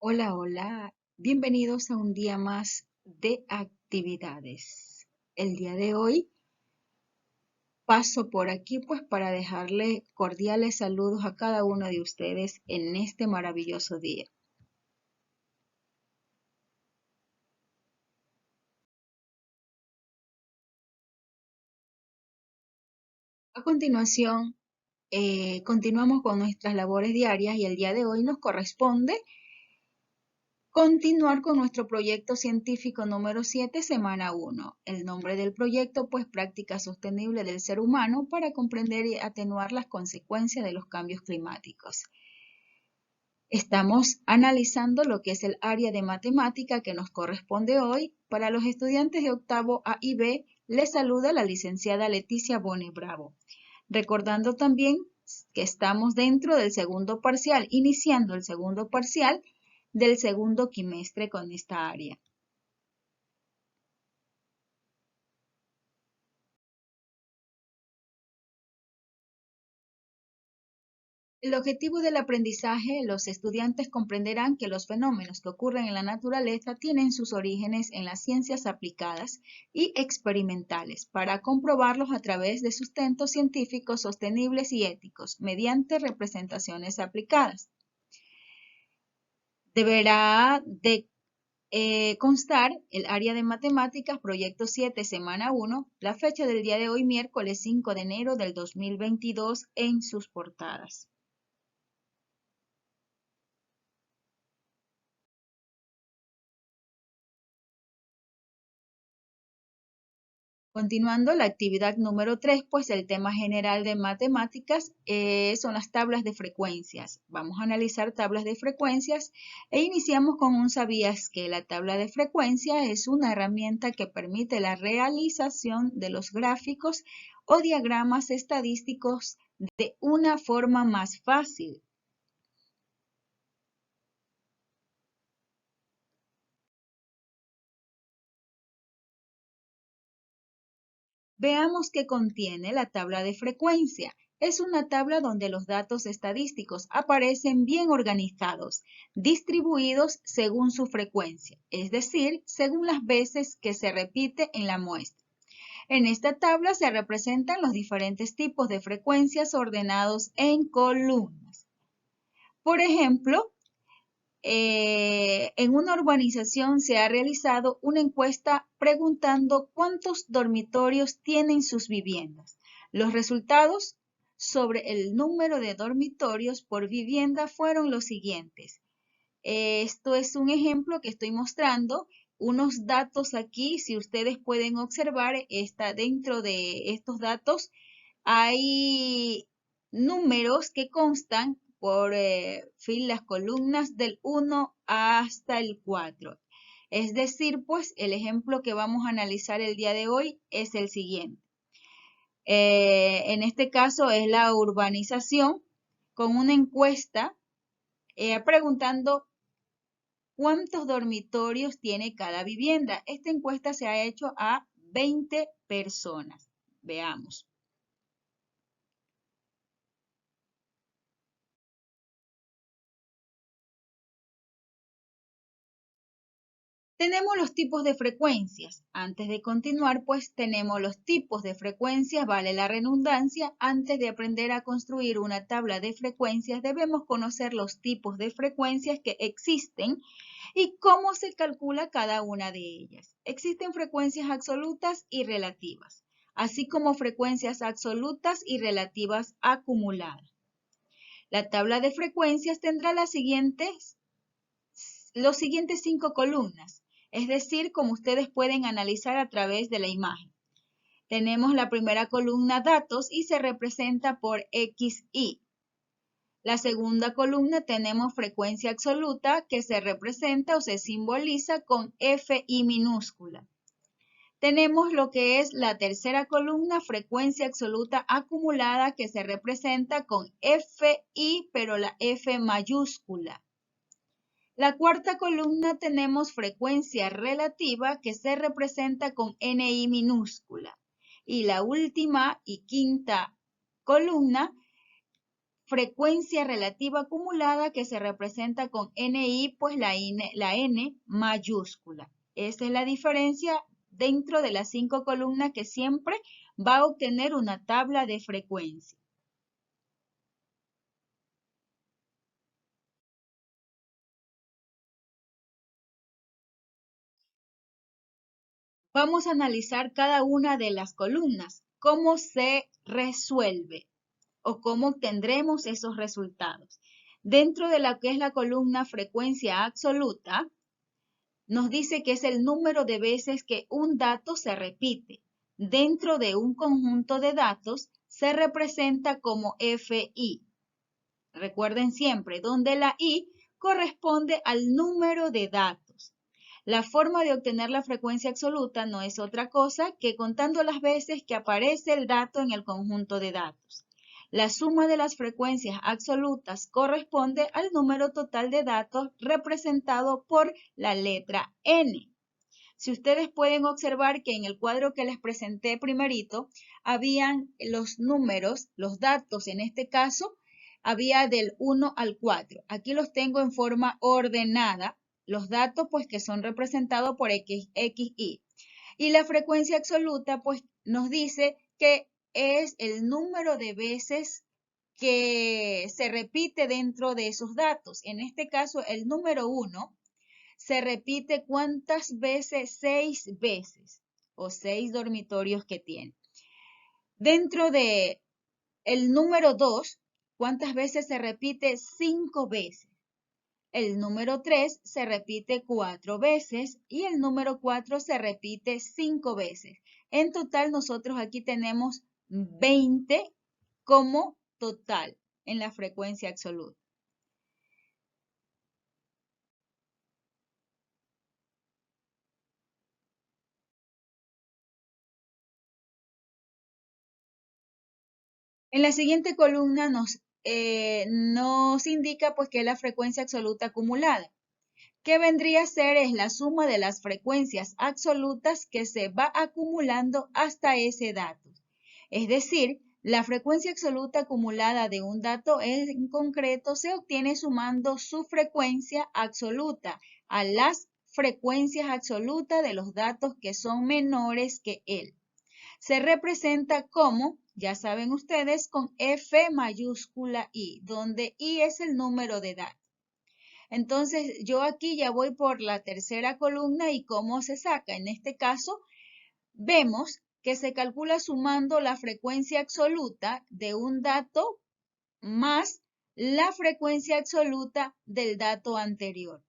Hola, hola. Bienvenidos a un día más de actividades. El día de hoy paso por aquí pues para dejarle cordiales saludos a cada uno de ustedes en este maravilloso día. A continuación, continuamos con nuestras labores diarias y el día de hoy nos corresponde continuar con nuestro proyecto científico número 7, semana 1. El nombre del proyecto, pues, práctica sostenible del ser humano para comprender y atenuar las consecuencias de los cambios climáticos. Estamos analizando lo que es el área de matemática que nos corresponde hoy. Para los estudiantes de octavo A y B, les saluda la licenciada Leticia Boni Bravo. Recordando también que estamos dentro del segundo parcial, iniciando el segundo parcial del segundo quimestre con esta área. El objetivo del aprendizaje, los estudiantes comprenderán que los fenómenos que ocurren en la naturaleza tienen sus orígenes en las ciencias aplicadas y experimentales para comprobarlos a través de sustentos científicos sostenibles y éticos mediante representaciones aplicadas. Deberá de constar el área de matemáticas, proyecto 7, semana 1, la fecha del día de hoy, miércoles 5 de enero del 2022, en sus portadas. Continuando la actividad número 3, pues el tema general de matemáticas son las tablas de frecuencias. Vamos a analizar tablas de frecuencias e iniciamos con un sabías que. La tabla de frecuencia es una herramienta que permite la realización de los gráficos o diagramas estadísticos de una forma más fácil. Veamos qué contiene la tabla de frecuencia. Es una tabla donde los datos estadísticos aparecen bien organizados, distribuidos según su frecuencia, es decir, según las veces que se repite en la muestra. En esta tabla se representan los diferentes tipos de frecuencias ordenados en columnas. Por ejemplo, en una urbanización se ha realizado una encuesta preguntando cuántos dormitorios tienen sus viviendas. Los resultados sobre el número de dormitorios por vivienda fueron los siguientes. Esto es un ejemplo que estoy mostrando. Unos datos aquí, si ustedes pueden observar, está dentro de estos datos hay números que constan por filas, columnas del 1 hasta el 4. Es decir, pues el ejemplo que vamos a analizar el día de hoy es el siguiente. En este caso es la urbanización con una encuesta preguntando cuántos dormitorios tiene cada vivienda. Esta encuesta se ha hecho a 20 personas. Veamos. Tenemos los tipos de frecuencias. Antes de continuar, pues tenemos los tipos de frecuencias, vale la redundancia. Antes de aprender a construir una tabla de frecuencias, debemos conocer los tipos de frecuencias que existen y cómo se calcula cada una de ellas. Existen frecuencias absolutas y relativas, así como frecuencias absolutas y relativas acumuladas. La tabla de frecuencias tendrá los siguientes 5 columnas, es decir, como ustedes pueden analizar a través de la imagen. Tenemos la primera columna datos y se representa por XY. La segunda columna tenemos frecuencia absoluta que se representa o se simboliza con FI minúscula. Tenemos lo que es la tercera columna, frecuencia absoluta acumulada, que se representa con FI, pero la F mayúscula. La cuarta columna tenemos frecuencia relativa que se representa con NI minúscula. Y la última y quinta columna, frecuencia relativa acumulada que se representa con NI, pues la N mayúscula. Esa es la diferencia dentro de las 5 columnas que siempre va a obtener una tabla de frecuencia. Vamos a analizar cada una de las columnas, cómo se resuelve o cómo obtendremos esos resultados. Dentro de la que es la columna frecuencia absoluta, nos dice que es el número de veces que un dato se repite. Dentro de un conjunto de datos se representa como FI. Recuerden siempre, donde la I corresponde al número de datos. La forma de obtener la frecuencia absoluta no es otra cosa que contando las veces que aparece el dato en el conjunto de datos. La suma de las frecuencias absolutas corresponde al número total de datos representado por la letra N. Si ustedes pueden observar que en el cuadro que les presenté primerito, habían los números, los datos en este caso, había del 1 al 4. Aquí los tengo en forma ordenada, los datos pues que son representados por X, Y. Y la frecuencia absoluta pues nos dice que es el número de veces que se repite dentro de esos datos. En este caso, el número 1 se repite ¿cuántas veces? 6 veces o 6 dormitorios que tiene. Dentro de el número 2, ¿cuántas veces se repite? 5 veces. El número 3 se repite 4 veces y el número 4 se repite 5 veces. En total nosotros aquí tenemos 20 como total en la frecuencia absoluta. En la siguiente columna nos indica pues que es la frecuencia absoluta acumulada. ¿Qué vendría a ser? Es la suma de las frecuencias absolutas que se va acumulando hasta ese dato. Es decir, la frecuencia absoluta acumulada de un dato en concreto se obtiene sumando su frecuencia absoluta a las frecuencias absolutas de los datos que son menores que él. Se representa como, ya saben ustedes, con F mayúscula I, donde I es el número de datos. Entonces, yo aquí ya voy por la tercera columna y cómo se saca. En este caso, vemos que se calcula sumando la frecuencia absoluta de un dato más la frecuencia absoluta del dato anterior.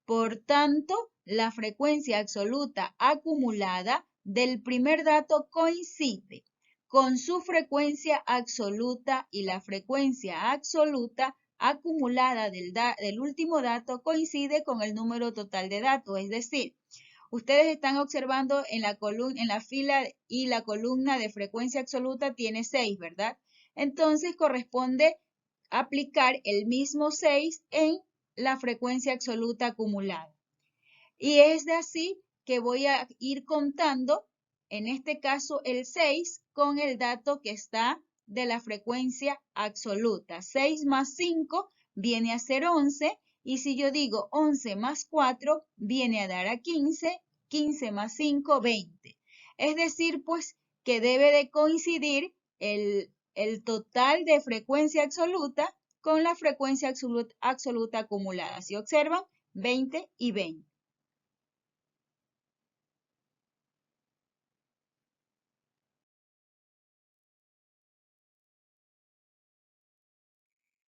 Por tanto, la frecuencia absoluta acumulada del primer dato coincide con su frecuencia absoluta y la frecuencia absoluta acumulada del último dato coincide con el número total de datos. Es decir, ustedes están observando en la fila y la columna de frecuencia absoluta tiene 6, ¿verdad? Entonces corresponde aplicar el mismo 6 en la frecuencia absoluta acumulada. Y es de así que voy a ir contando, en este caso el 6, con el dato que está de la frecuencia absoluta. 6 más 5 viene a ser 11, y si yo digo 11 más 4 viene a dar a 15, 15 más 5, 20. Es decir, pues que debe de coincidir el total de frecuencia absoluta con la frecuencia absoluta acumulada. Si observan, 20 y 20.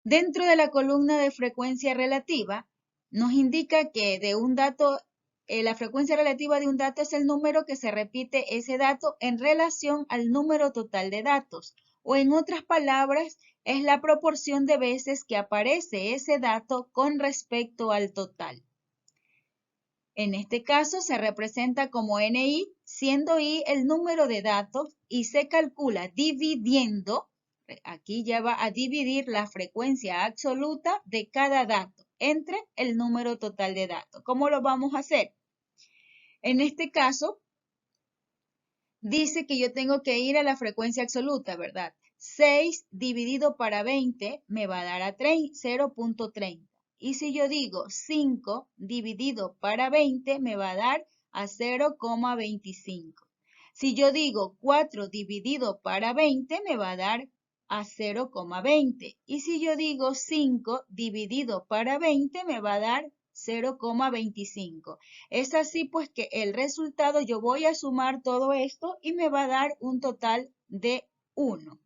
Dentro de la columna de frecuencia relativa, nos indica que de un dato, la frecuencia relativa de un dato es el número que se repite ese dato en relación al número total de datos. O en otras palabras, es la proporción de veces que aparece ese dato con respecto al total. En este caso se representa como NI, siendo I el número de datos y se calcula dividiendo. Aquí ya va a dividir la frecuencia absoluta de cada dato entre el número total de datos. ¿Cómo lo vamos a hacer? En este caso, dice que yo tengo que ir a la frecuencia absoluta, ¿verdad? 6 dividido para 20 me va a dar a 0.30. Y si yo digo 5 dividido para 20 me va a dar a 0,25. Si yo digo 4 dividido para 20 me va a dar a 0,20. Y si yo digo 5 dividido para 20 me va a dar 0,25. Es así pues que el resultado yo voy a sumar todo esto y me va a dar un total de 1.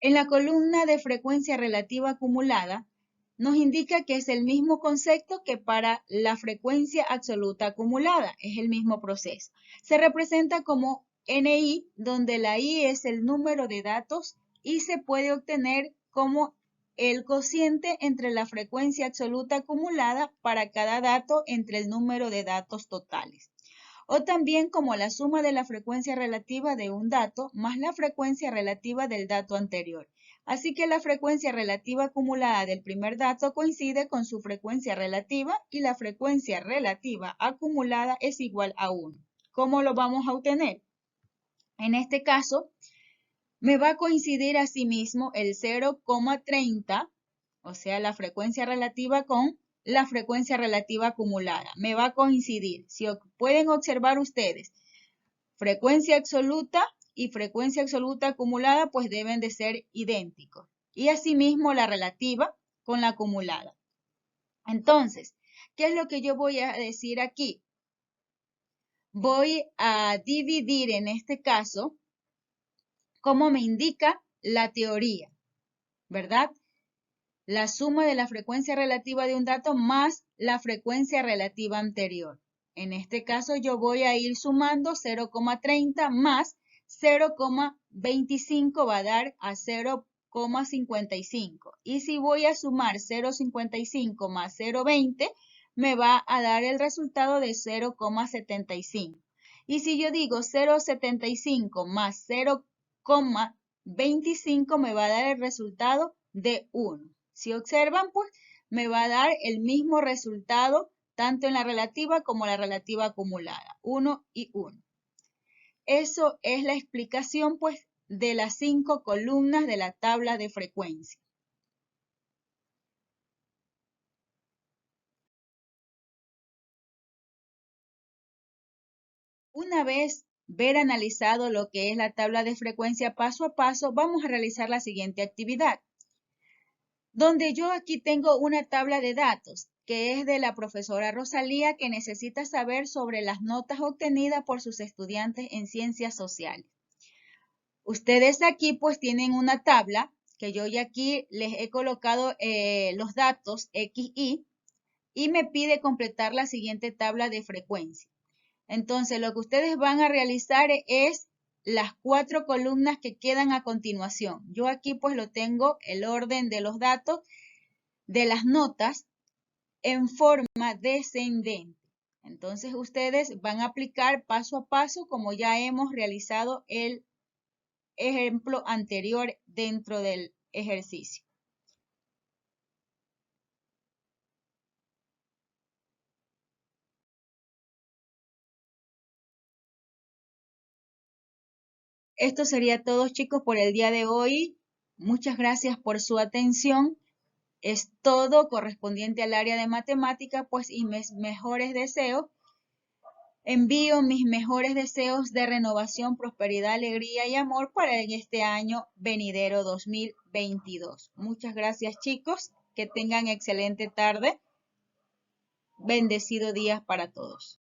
En la columna de frecuencia relativa acumulada, nos indica que es el mismo concepto que para la frecuencia absoluta acumulada, es el mismo proceso. Se representa como NI, donde la I es el número de datos y se puede obtener como el cociente entre la frecuencia absoluta acumulada para cada dato entre el número de datos totales. O también como la suma de la frecuencia relativa de un dato más la frecuencia relativa del dato anterior. Así que la frecuencia relativa acumulada del primer dato coincide con su frecuencia relativa y la frecuencia relativa acumulada es igual a 1. ¿Cómo lo vamos a obtener? En este caso, me va a coincidir asimismo el 0,30, o sea, la frecuencia relativa con la frecuencia relativa acumulada. Me va a coincidir. Si pueden observar ustedes, frecuencia absoluta y frecuencia absoluta acumulada pues deben de ser idénticos. Y asimismo la relativa con la acumulada. Entonces, ¿qué es lo que yo voy a decir aquí? Voy a dividir en este caso como me indica la teoría, ¿verdad? La suma de la frecuencia relativa de un dato más la frecuencia relativa anterior. En este caso yo voy a ir sumando 0,30 más 0,25 va a dar a 0,55. Y si voy a sumar 0,55 más 0,20 me va a dar el resultado de 0,75. Y si yo digo 0,75 más 0,25 me va a dar el resultado de 1. Si observan, pues me va a dar el mismo resultado tanto en la relativa como la relativa acumulada, 1 y 1. Eso es la explicación, pues, de las 5 columnas de la tabla de frecuencia. Una vez ver analizado lo que es la tabla de frecuencia paso a paso, vamos a realizar la siguiente actividad, donde yo aquí tengo una tabla de datos que es de la profesora Rosalía, que necesita saber sobre las notas obtenidas por sus estudiantes en ciencias sociales. Ustedes aquí pues tienen una tabla que yo ya aquí les he colocado los datos X, y me pide completar la siguiente tabla de frecuencia. Entonces lo que ustedes van a realizar es las 4 columnas que quedan a continuación. Yo aquí pues lo tengo el orden de los datos de las notas en forma descendente. Entonces ustedes van a aplicar paso a paso como ya hemos realizado el ejemplo anterior dentro del ejercicio. Esto sería todo, chicos, por el día de hoy. Muchas gracias por su atención. Es todo correspondiente al área de matemática, pues, y mis mejores deseos. Envío mis mejores deseos de renovación, prosperidad, alegría y amor para este año venidero 2022. Muchas gracias, chicos. Que tengan excelente tarde. Bendecido día para todos.